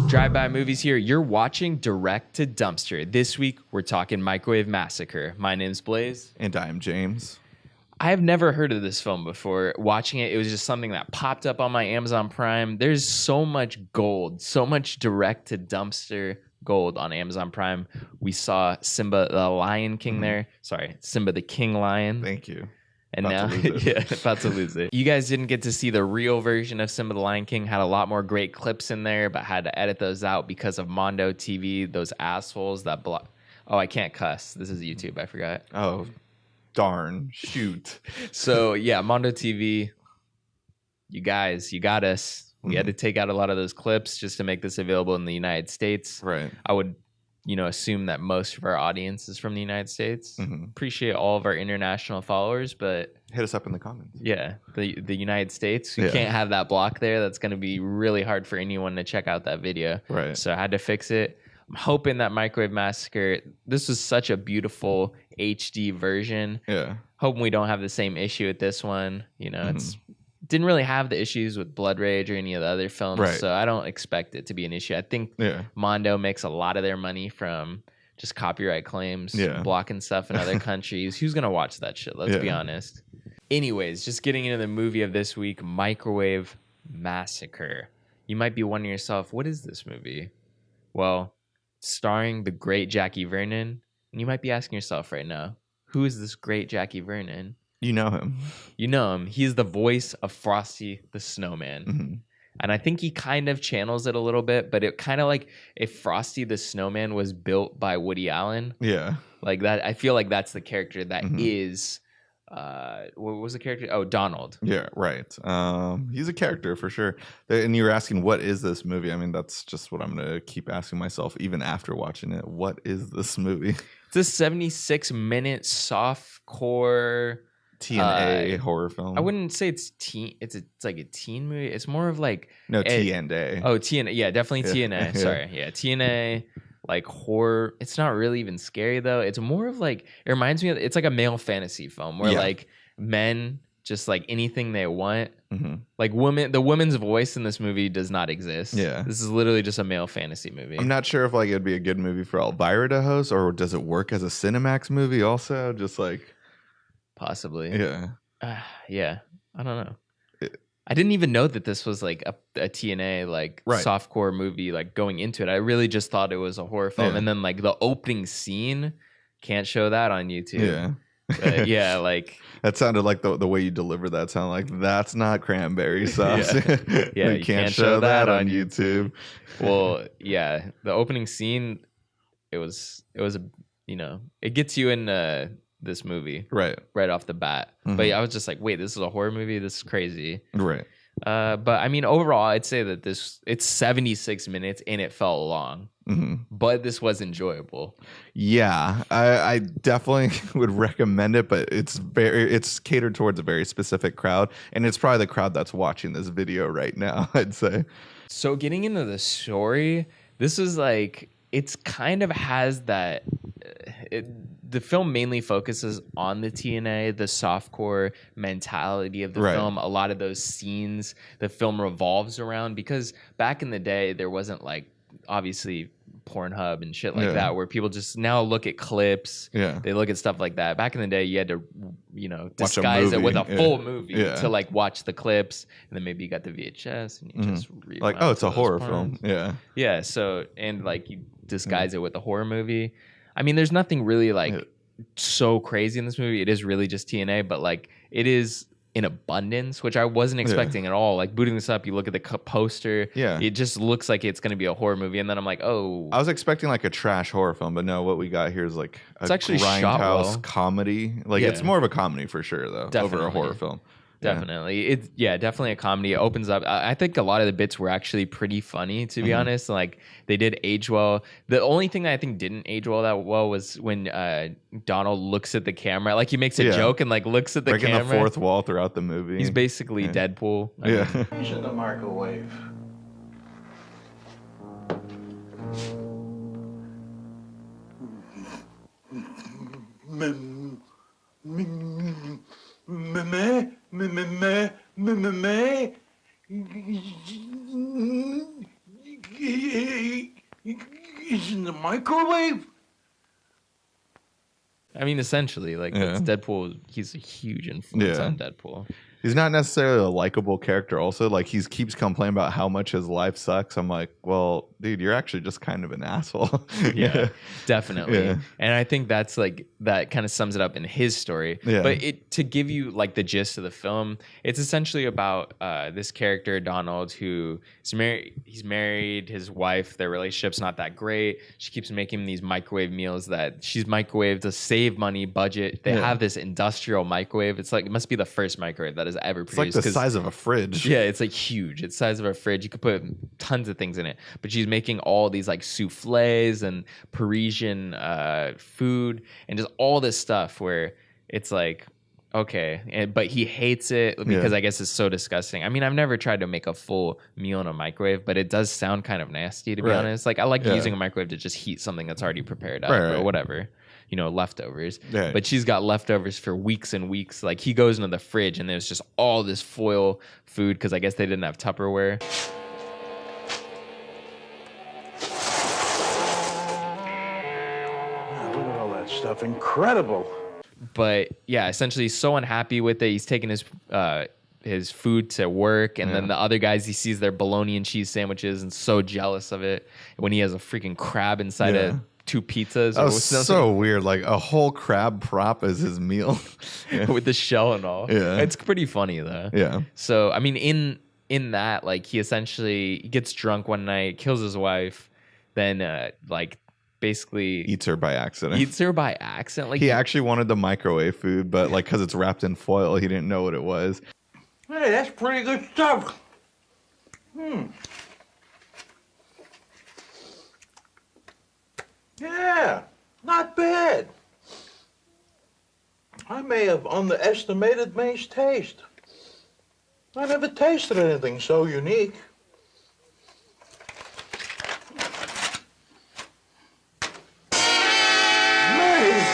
Drive-by movies here. You're watching Direct to Dumpster. This week, we're talking Microwave Massacre. My name's Blaise. And I'm James. I have never heard of this film before. Watching it, it was just something that popped up on my Amazon Prime. There's so much gold, so much Direct to Dumpster gold on Amazon Prime. We saw Simba the Lion King there. Sorry, Simba the King Lion. Thank you. And now, about to lose it. You guys didn't get to see the real version of Simba the Lion King. Had a lot more great clips in there, but had to edit those out because of Mondo TV. Those assholes that block. Oh, I can't cuss. This is YouTube. I forgot. Oh, darn. Shoot. So, yeah, Mondo TV. You guys, you got us. We had to take out a lot of those clips just to make this available in the United States. Right. I would, assume that most of our audience is from the United States. Appreciate all of our international followers, but hit us up in the comments. Yeah, the United States. You can't have that block there. That's going to be really hard for anyone to check out that video. Right. So I had to fix it. I'm hoping that Microwave Massacre, this was such a beautiful HD version. Yeah. Hoping we don't have the same issue with this one. It's didn't really have the issues with Blood Rage or any of the other films, right. So I don't expect it to be an issue. I think Mondo makes a lot of their money from just copyright claims, blocking stuff in other countries. Who's going to watch that shit? Let's be honest. Anyways, just getting into the movie of this week, Microwave Massacre. You might be wondering yourself, what is this movie? Well, starring the great Jackie Vernon. And you might be asking yourself right now, who is this great Jackie Vernon? You know him. You know him. He's the voice of Frosty the Snowman. And I think he kind of channels it a little bit, but it kind of like if Frosty the Snowman was built by Woody Allen. Yeah. Like that. I feel like that's the character that is... what was the character? Oh, Donald. Yeah, right. He's a character for sure. And you were asking, what is this movie? I mean, that's just what I'm going to keep asking myself even after watching it. What is this movie? It's a 76-minute softcore... TNA horror film. I wouldn't say it's teen. It's like a teen movie. It's more of like TNA. Oh, TNA. Yeah, definitely TNA. Sorry, TNA. Like horror. It's not really even scary though. It's more of like it reminds me of. It's like a male fantasy film where like men just like anything they want. Like women. The woman's voice in this movie does not exist. Yeah, this is literally just a male fantasy movie. I'm not sure if like it'd be a good movie for Elvira to host, or does it work as a Cinemax movie also? Just like. Possibly. Yeah. I don't know. I didn't even know that this was like a TNA like softcore movie like going into it. I really just thought it was a horror film. And then like the opening scene, can't show that on YouTube. But, like that sounded like the way you delivered that sounded like that's not cranberry sauce. You can't show that on YouTube. YouTube. Well, the opening scene, it was a it gets you in this movie right off the bat. But I was just like, wait, this is a horror movie? This is crazy. Right. But I mean, overall, I'd say that it's 76 minutes and it felt long. But this was enjoyable. Yeah, I definitely would recommend it, but it's catered towards a very specific crowd, and it's probably the crowd that's watching this video right now, I'd say. So getting into the story, this is like, it's kind of has that... the film mainly focuses on the TNA, the softcore mentality of the film. A lot of those scenes the film revolves around, because back in the day there wasn't like obviously Pornhub and shit like that, where people just now look at clips. They look at stuff like that. Back in the day, you had to, disguise it with a full movie to like watch the clips, and then maybe you got the VHS and you just like, oh, it's a horror film. Yeah. So and like you disguise it with a horror movie. I mean, there's nothing really like so crazy in this movie. It is really just TNA, but like it is in abundance, which I wasn't expecting at all. Like booting this up, you look at the poster, it just looks like it's going to be a horror movie, and then I'm like, oh, I was expecting like a trash horror film, but no, what we got here is like it's actually grindhouse comedy. Like it's more of a comedy for sure, though, over a horror film. Definitely. It's definitely a comedy. It opens up. I think a lot of the bits were actually pretty funny, to be honest. Like they did age well. The only thing that I think didn't age well that well was when Donald looks at the camera. Like he makes a joke and like looks at the breaking camera. The fourth wall throughout the movie. He's basically Deadpool. Into the microwave. He's in the microwave? I mean, essentially, like Yeah. that's Deadpool. He's a huge influence Yeah. on Deadpool. He's not necessarily a likable character also. Like he keeps complaining about how much his life sucks. I'm like, well, dude, you're actually just kind of an asshole. Yeah, definitely. Yeah. And I think that's like that kind of sums it up in his story. Yeah. But to give you like the gist of the film, it's essentially about this character Donald who is married. He's married. His wife, their relationship's not that great. She keeps making him these microwave meals that she's microwaved to save money, budget. They have this industrial microwave. It's like it must be the first microwave that has ever It's produced. like the size of a fridge. Yeah, it's like huge. It's the size of a fridge. You could put tons of things in it. But she's making all these like souffles and Parisian food and just all this stuff where it's like, okay. But he hates it because I guess it's so disgusting. I mean, I've never tried to make a full meal in a microwave, but it does sound kind of nasty, to be honest. Like I like using a microwave to just heat something that's already prepared up or whatever. You know, leftovers. Right. But she's got leftovers for weeks and weeks. Like he goes into the fridge and there's just all this foil food because I guess they didn't have Tupperware. Oh, look at all that stuff. Incredible. But yeah, essentially he's so unhappy with it. He's taking his food to work, and then the other guys, he sees their bologna and cheese sandwiches and so jealous of it when he has a freaking crab inside of 2 pizzas. That was so weird. Like a whole crab prop as his meal. with the shell and all. Yeah. It's pretty funny though. Yeah. So I mean, in that, like he essentially gets drunk one night, kills his wife, then like basically Eats her by accident. eats her by accident. Like He actually wanted the microwave food, but like because it's wrapped in foil, he didn't know what it was. Hey, that's pretty good stuff. Yeah, not bad. I may have underestimated May's taste. I never tasted anything so unique. May!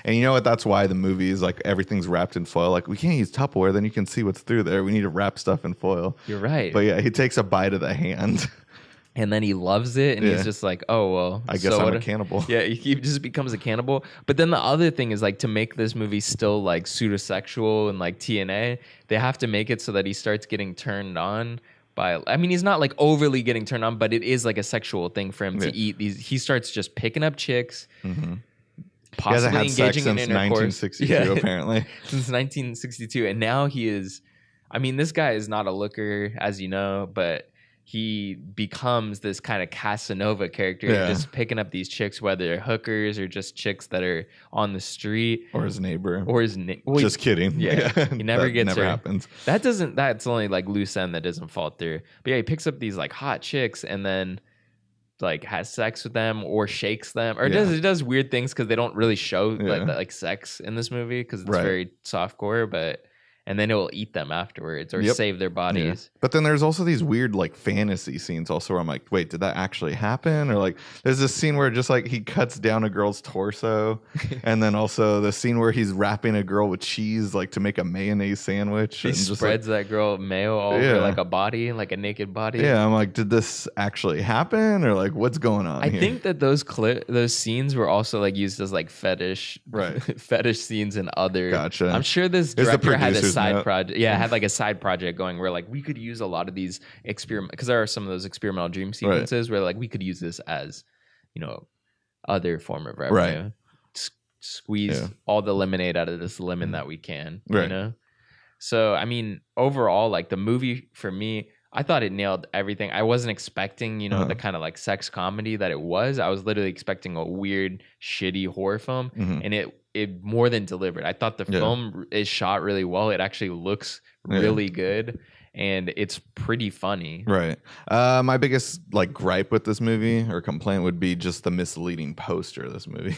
And you know what? That's why the movie is like everything's wrapped in foil. Like we can't use Tupperware, then you can see what's through there. We need to wrap stuff in foil. You're right. But yeah, he takes a bite of the hand. And then he loves it, and he's just like, "Oh well, I guess I'm a cannibal." Yeah, he just becomes a cannibal. But then the other thing is like to make this movie still like pseudosexual and like TNA, they have to make it so that he starts getting turned on by. I mean, he's not like overly getting turned on, but it is like a sexual thing for him to eat these. He starts just picking up chicks, possibly had sex engaging in since intercourse. 1962, apparently. Since 1962, and now he is. I mean, this guy is not a looker, as you know, but he becomes this kind of Casanova character, just picking up these chicks, whether they're hookers or just chicks that are on the street, Or his neighbor. or his Just kidding. Yeah, he never That gets never her. happens. That's only like loose end that doesn't fall through. But yeah, he picks up these like hot chicks and then like has sex with them or shakes them or does weird things because they don't really show like sex in this movie because it's very softcore, but. And then it will eat them afterwards or save their bodies. Yeah. But then there's also these weird like fantasy scenes also where I'm like, wait, did that actually happen? Or like there's this scene where just like he cuts down a girl's torso. And then also the scene where he's wrapping a girl with cheese like to make a mayonnaise sandwich. He and just spreads that girl mayo all over like a body, like a naked body. Yeah, I'm like, did this actually happen? Or like what's going on here? I think that those scenes were also like used as like fetish fetish scenes and other. Gotcha. I'm sure this Is the director had a producer's side note? project. Yeah, had like a side project going where like we could use a lot of these experiment because there are some of those experimental dream sequences where like we could use this as, you know, other form of revenue. Squeeze all the lemonade out of this lemon that we can. You know? So I mean, overall, like the movie for me, I thought it nailed everything. I wasn't expecting, you know, the kind of like sex comedy that it was. I was literally expecting a weird, shitty horror film, and it more than delivered. I thought the film is shot really well. It actually looks really good, and it's pretty funny. Right. My biggest like gripe with this movie or complaint would be just the misleading poster of this movie.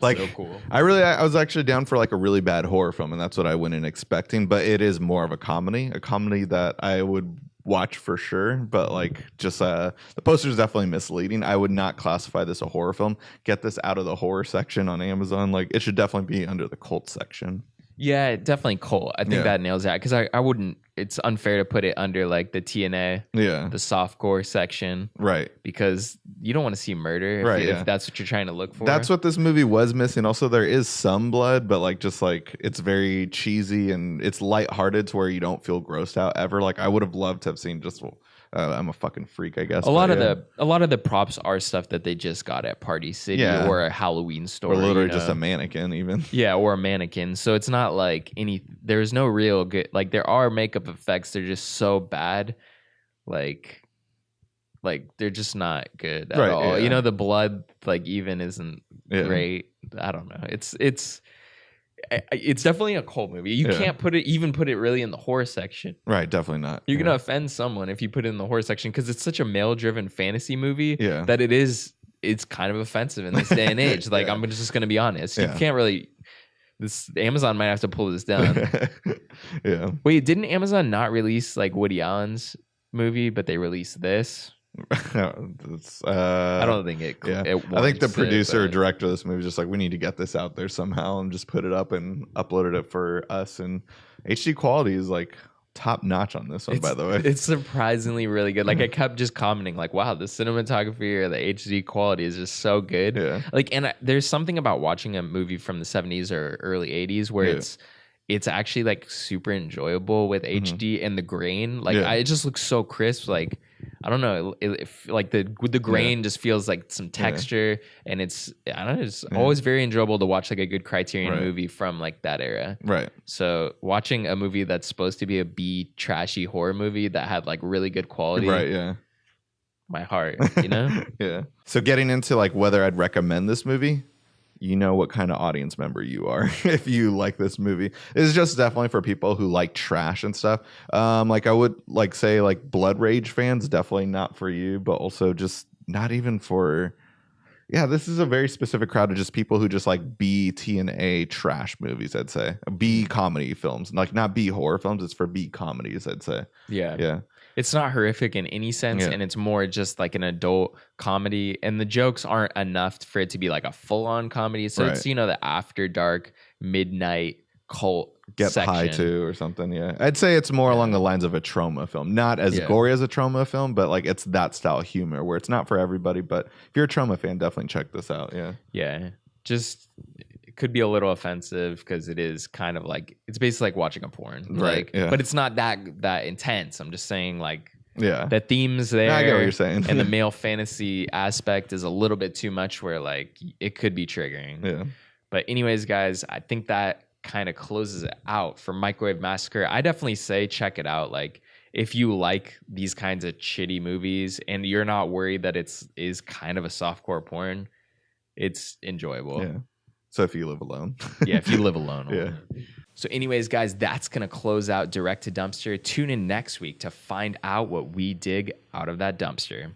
Like, So cool. I was actually down for like a really bad horror film, and that's what I went in expecting. But it is more of a comedy that I would watch for sure, but like just the poster is definitely misleading. I would not classify this a horror film. Get this out of the horror section on Amazon. Like it should definitely be under the cult section. Yeah, definitely cult. I think that nails that because I wouldn't it's unfair to put it under like the TNA, Yeah. the softcore section, Right. because you don't want to see murder if, Right, if yeah. that's what you're trying to look for. That's what this movie was missing. Also, there is some blood, but like just like it's very cheesy and it's lighthearted to where you don't feel grossed out ever. Like I would have loved to have seen just. I'm a fucking freak, I guess. a lot of the props are stuff that they just got at Party City or a Halloween store, or literally just a mannequin, even. Yeah, or a mannequin. So it's not like there's no real good. Like there are makeup effects. They're just so bad. Like they're just not good at all. Yeah. You know, the blood like even isn't great. I don't know. It's definitely a cult movie. You can't put it really in the horror section. Right, definitely not. You're gonna offend someone if you put it in the horror section because it's such a male-driven fantasy movie that it's kind of offensive in this day and age. Like I'm just gonna be honest. You can't really. Amazon might have to pull this down. Yeah. Wait, didn't Amazon not release like Woody Allen's movie, but they released this? I don't think it. I think the producer or director of this movie is just like, we need to get this out there somehow, and just put it up and uploaded it for us. And HD quality is like top notch on this one, by the way. It's surprisingly really good. Like I kept just commenting, like, "Wow, the cinematography or the HD quality is just so good." Yeah. Like, and there's something about watching a movie from the 70s or early 80s where it's actually like super enjoyable with HD and the grain. Like it just looks so crisp. Like I don't know, like the grain just feels like some texture, and it's always very enjoyable to watch like a good Criterion movie from like that era. Right. So watching a movie that's supposed to be a B trashy horror movie that had like really good quality. Right. Yeah. My heart, you know. Yeah. So getting into like whether I'd recommend this movie. You know what kind of audience member you are if you like this movie. It's just definitely for people who like trash and stuff. Like I would like say like Blood Rage fans, definitely not for you, but also just not even for. Yeah, this is a very specific crowd of just people who just like B, T, and A trash movies, I'd say. B comedy films. Like not B horror films, it's for B comedies, I'd say. Yeah. Yeah. It's not horrific in any sense, and it's more just like an adult comedy, and the jokes aren't enough for it to be like a full-on comedy. So it's, you know, the after dark, midnight cult Get section. High to or something, yeah. I'd say it's more along the lines of a trauma film. Not as gory as a trauma film, but like it's that style of humor where it's not for everybody, but if you're a trauma fan, definitely check this out, yeah. Yeah, just... could be a little offensive because it is kind of like it's basically like watching a porn, right? Like, but it's not that intense. I'm just saying, like, the themes there. I get what you're saying, and the male fantasy aspect is a little bit too much, where like it could be triggering. Yeah. But anyways, guys, I think that kind of closes it out for Microwave Massacre. I definitely say check it out. Like, if you like these kinds of shitty movies and you're not worried that is kind of a softcore porn, it's enjoyable. Yeah. So if you live alone. Yeah, if you live alone. Yeah. So anyways, guys, that's going to close out Direct to Dumpster. Tune in next week to find out what we dig out of that dumpster.